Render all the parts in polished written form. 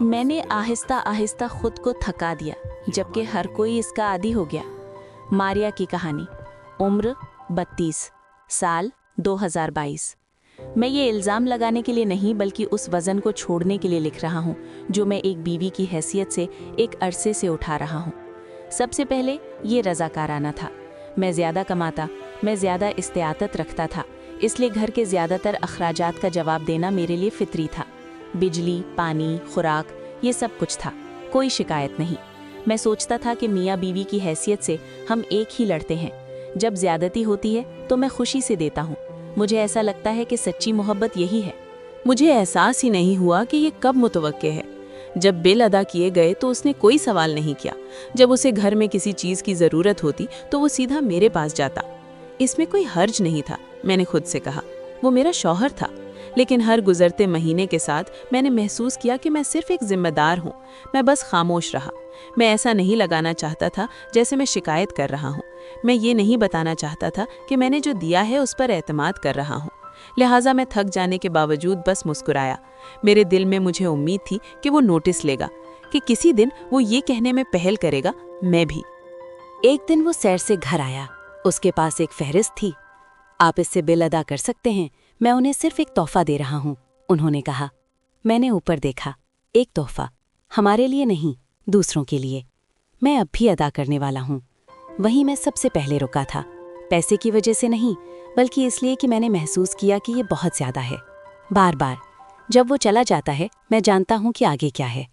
मैंने आहिस्ता आहिस्ता खुद को थका दिया, जबकि हर कोई इसका आदी हो गया। मारिया की कहानी, उम्र 32, साल 2022। मैं ये इल्ज़ाम लगाने के लिए नहीं बल्कि उस वज़न को छोड़ने के लिए लिख रहा हूँ जो मैं एक बीवी की हैसियत से एक अरसे से उठा रहा हूँ। सबसे पहले ये रज़ाकाराना था। मैं ज़्यादा कमाता, मैं ज़्यादा इस्तियातत रखता था, इसलिए घर के ज़्यादातर अखराजात का जवाब देना मेरे लिए फितरी था। बिजली, पानी, खुराक, ये सब कुछ था, कोई शिकायत नहीं। मैं सोचता था कि मियाँ बीवी की हैसियत से हम एक ही लड़ते हैं। जब ज़्यादती होती है तो मैं खुशी से देता हूँ। मुझे ऐसा लगता है कि सच्ची मोहब्बत यही है। मुझे एहसास ही नहीं हुआ कि ये कब मुतवक्के है। जब बिल अदा किए गए तो उसने कोई सवाल नहीं किया। जब उसे घर में किसी चीज़ की ज़रूरत होती तो वो सीधा मेरे पास जाता। इसमें कोई हर्ज नहीं था, मैंने खुद से कहा। वो मेरा शौहर था। लेकिन हर गुजरते महीने के साथ मैंने महसूस किया कि मैं सिर्फ एक जिम्मेदार हूँ। मैं बस खामोश रहा। मैं ऐसा नहीं लगाना चाहता था जैसे मैं शिकायत कर रहा हूँ। मैं ये नहीं बताना चाहता था कि मैंने जो दिया है उस पर एतमाद कर रहा हूँ। लिहाजा मैं थक जाने के बावजूद बस मुस्कुराया। मेरे दिल में मुझे उम्मीद थी कि वो नोटिस लेगा, कि किसी दिन वो ये कहने में पहल करेगा, मैं भी। एक दिन वो सैर से घर आया। उसके पास एक फहरिस्त थी। आप इससे बिल अदा कर सकते हैं, मैं उन्हें सिर्फ एक तोहफा दे रहा हूँ, उन्होंने कहा। मैंने ऊपर देखा। एक तोहफा, हमारे लिए नहीं, दूसरों के लिए। मैं अब भी अदा करने वाला हूँ। वहीं मैं सबसे पहले रुका था, पैसे की वजह से नहीं, बल्कि इसलिए कि मैंने महसूस किया कि ये बहुत ज़्यादा है। बार बार जब वो चला जाता है मैं जानता हूँ कि आगे क्या है।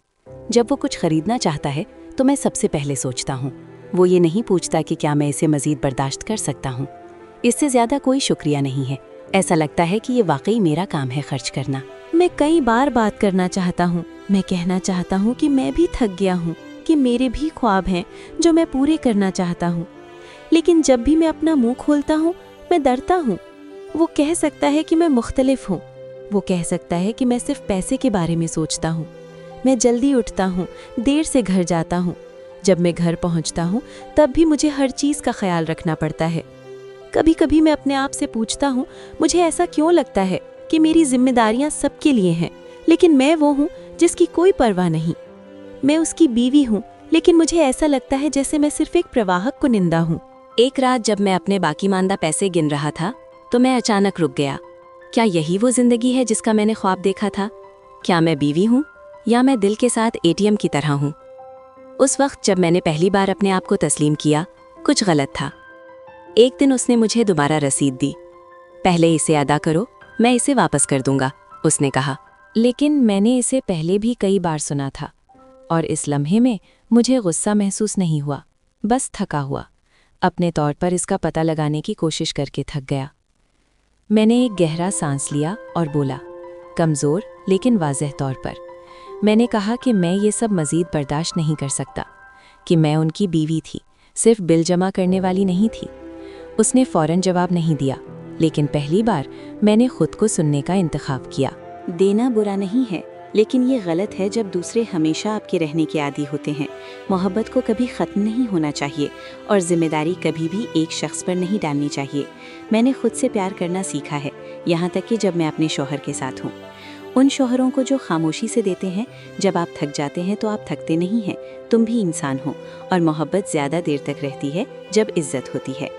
जब वो कुछ खरीदना चाहता है तो मैं सबसे पहले सोचता हूँ। वो ये नहीं पूछता कि क्या मैं इसे मज़ीद बर्दाश्त कर सकता हूँ। इससे ज़्यादा कोई शुक्रिया नहीं है। ऐसा लगता है कि ये वाकई मेरा काम है खर्च करना। मैं कई बार बात करना चाहता हूँ। मैं कहना चाहता हूँ कि मैं भी थक गया हूँ, कि मेरे भी ख्वाब हैं जो मैं पूरे करना चाहता हूँ। लेकिन जब भी मैं अपना मुंह खोलता हूँ मैं डरता हूँ। वो कह सकता है कि मैं मुख्तलिफ हूँ। वो कह सकता है कि मैं सिर्फ पैसे के बारे में सोचता हूँ। मैं जल्दी उठता हूँ, देर से घर जाता हूँ। जब मैं घर पहुँचता हूँ तब भी मुझे हर चीज़ का ख्याल रखना पड़ता है। कभी कभी मैं अपने आप से पूछता हूँ, मुझे ऐसा क्यों लगता है कि मेरी जिम्मेदारियाँ सबके लिए हैं, लेकिन मैं वो हूँ जिसकी कोई परवाह नहीं। मैं उसकी बीवी हूँ, लेकिन मुझे ऐसा लगता है जैसे मैं सिर्फ एक प्रवाहक को निंदा हूँ। एक रात जब मैं अपने बाकी मानदा पैसे गिन रहा था तो मैं अचानक रुक गया। क्या यही वो जिंदगी है जिसका मैंने ख्वाब देखा था? क्या मैं बीवी हूँ या मैं दिल के साथ एटीएम की तरह हूँ? उस वक्त जब मैंने पहली बार अपने आप को तस्लीम किया, कुछ गलत था। एक दिन उसने मुझे दोबारा रसीद दी। पहले इसे अदा करो, मैं इसे वापस कर दूंगा, उसने कहा। लेकिन मैंने इसे पहले भी कई बार सुना था और इस लम्हे में मुझे गुस्सा महसूस नहीं हुआ, बस थका हुआ। अपने तौर पर इसका पता लगाने की कोशिश करके थक गया। मैंने एक गहरा सांस लिया और बोला, कमज़ोर लेकिन वाज़ेह तौर पर। मैंने कहा कि मैं ये सब मज़ीद बर्दाश्त नहीं कर सकता, कि मैं उनकी बीवी थी, सिर्फ बिल जमा करने वाली नहीं थी। उसने फ़ौरन जवाब नहीं दिया, लेकिन पहली बार मैंने खुद को सुनने का इंतखाब किया। देना बुरा नहीं है, लेकिन ये गलत है जब दूसरे हमेशा आपके रहने के आदी होते हैं। मोहब्बत को कभी ख़त्म नहीं होना चाहिए और जिम्मेदारी कभी भी एक शख्स पर नहीं डालनी चाहिए। मैंने खुद से प्यार करना सीखा है, यहाँ तक कि जब मैं अपने शौहर के साथ हूँ। उन शौहरों को जो खामोशी से देते हैं, जब आप थक जाते हैं तो आप थकते नहीं हैं, तुम भी इंसान हो। और मोहब्बत ज़्यादा देर तक रहती है जब इज्जत होती है।